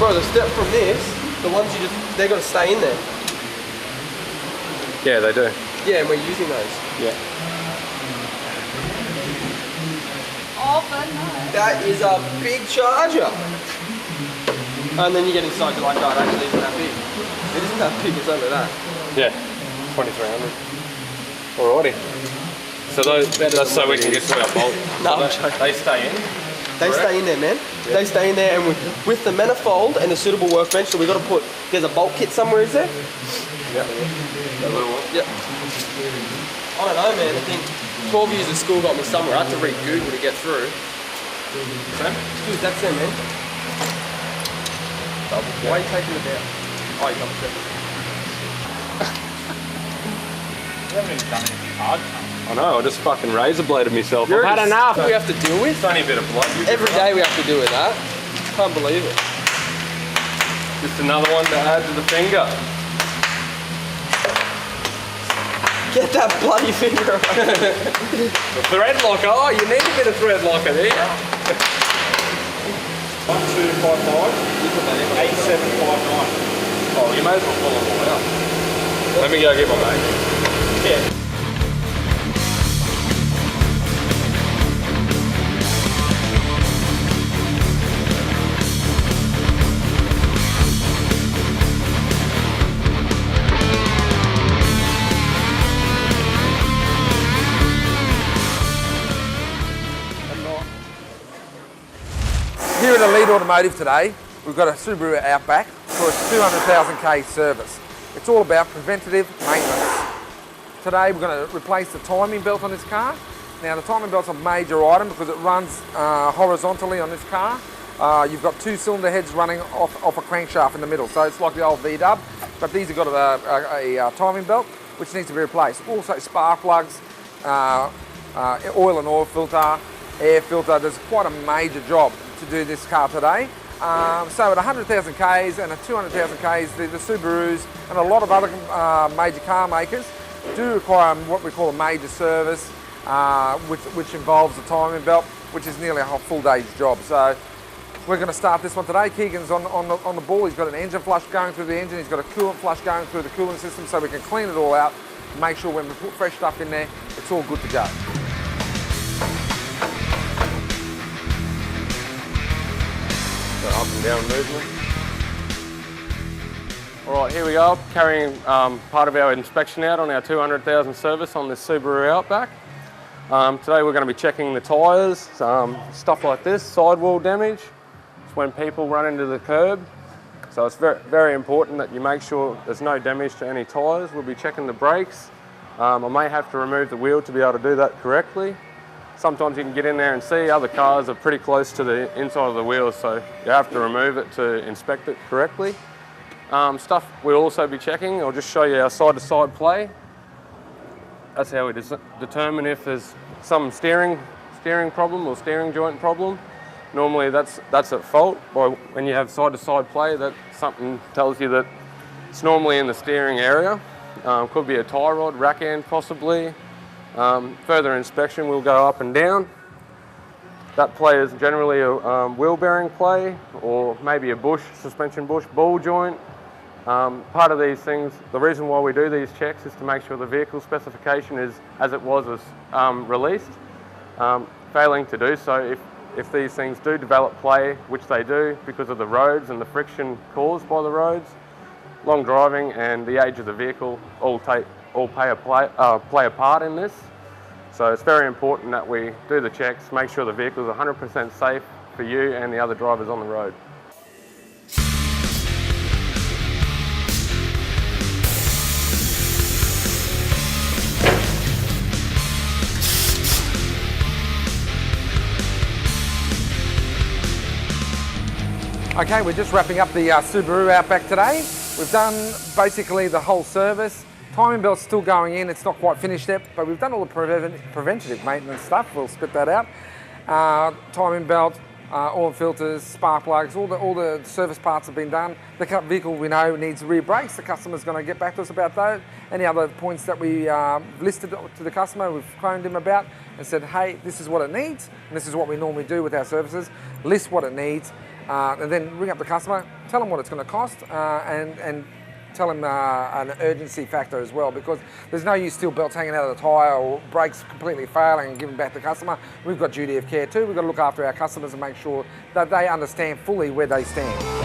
Bro, the step from this, the ones you just, they got to stay in there. Yeah, they do. Yeah, and we're using those. Yeah. Oh, but no. That is a big charger. And then you get inside, you're like, oh, it actually isn't that big. It isn't that big, it's only that. Yeah, 2300. Alrighty. So that's so we can get to our bolt. No, they stay in? They stay in there, man. Yeah. They stay in there, and with the manifold and the suitable workbench, so we got to put, there's a bolt kit somewhere, is there? Yeah. That little one? Yep. I don't know, man. I think 12 years of school got me somewhere. I had to read Google to get through. Same? Dude, that's it, man. Why are you taking it down? Oh, you got it. You haven't even done anything hard. I know, I just fucking razor bladed myself. I've had enough. We have to deal with. It's only a bit of blood. Every day we have to deal with that. Can't believe it. Just another one to add to the finger. Get that bloody finger away. The thread locker. Oh, you need a bit of thread locker there. 1255 8759. Oh, you may as well pull them all out. Let me go get my mate. Yeah. Here at Elite Automotive today, we've got a Subaru Outback for a 200,000k service. It's all about preventative maintenance. Today we're going to replace the timing belt on this car. Now the timing belt's a major item because it runs horizontally on this car. You've got two cylinder heads running off a crankshaft in the middle, so it's like the old V-dub, but these have got a timing belt which needs to be replaced. Also spark plugs, oil and oil filter, air filter. There's quite a major job to do this car today. So at 100,000 Ks and at 200,000 Ks, the Subarus and a lot of other major car makers do require what we call a major service, which involves a timing belt, which is nearly a whole full day's job. So we're going to start this one today. Keegan's on the ball. He's got an engine flush going through the engine. He's got a coolant flush going through the cooling system, so we can clean it all out, make sure when we put fresh stuff in there, it's all good to go. Up and down movement. All right, here we go, carrying part of our inspection out on our 200,000 service on this Subaru Outback. Today we're going to be checking the tyres, stuff like this, sidewall damage. It's when people run into the curb. So it's very, very important that you make sure there's no damage to any tyres. We'll be checking the brakes. I may have to remove the wheel to be able to do that correctly. Sometimes you can get in there and see other cars are pretty close to the inside of the wheels, so you have to remove it to inspect it correctly. Stuff we'll also be checking, I'll just show you our side-to-side play. That's how we determine if there's some steering problem or steering joint problem. Normally that's at fault. When you have side-to-side play, that something tells you that it's normally in the steering area. Could be a tie rod, rack end possibly. Further inspection, we'll go up and down. That play is generally a wheel bearing play, or maybe a bush, suspension bush, ball joint. Part of these things, the reason why we do these checks is to make sure the vehicle specification is as it was released. Failing to do so, if these things do develop play, which they do because of the roads and the friction caused by the roads, long driving and the age of the vehicle all play a part in this. So it's very important that we do the checks, make sure the vehicle is 100% safe for you and the other drivers on the road. Okay, we're just wrapping up the Subaru Outback today. We've done basically the whole service. Timing belt's still going in, it's not quite finished yet, but we've done all the preventative maintenance stuff, we'll spit that out. Timing belt, oil filters, spark plugs, all the service parts have been done. The vehicle we know needs rear brakes, the customer's going to get back to us about those. Any other points that we listed to the customer, we've phoned him about and said, hey, this is what it needs, and this is what we normally do with our services. List what it needs, and then ring up the customer, tell them what it's going to cost, and tell them an urgency factor as well, because there's no use steel belts hanging out of the tyre or brakes completely failing and giving back to the customer. We've got duty of care too. We've got to look after our customers and make sure that they understand fully where they stand.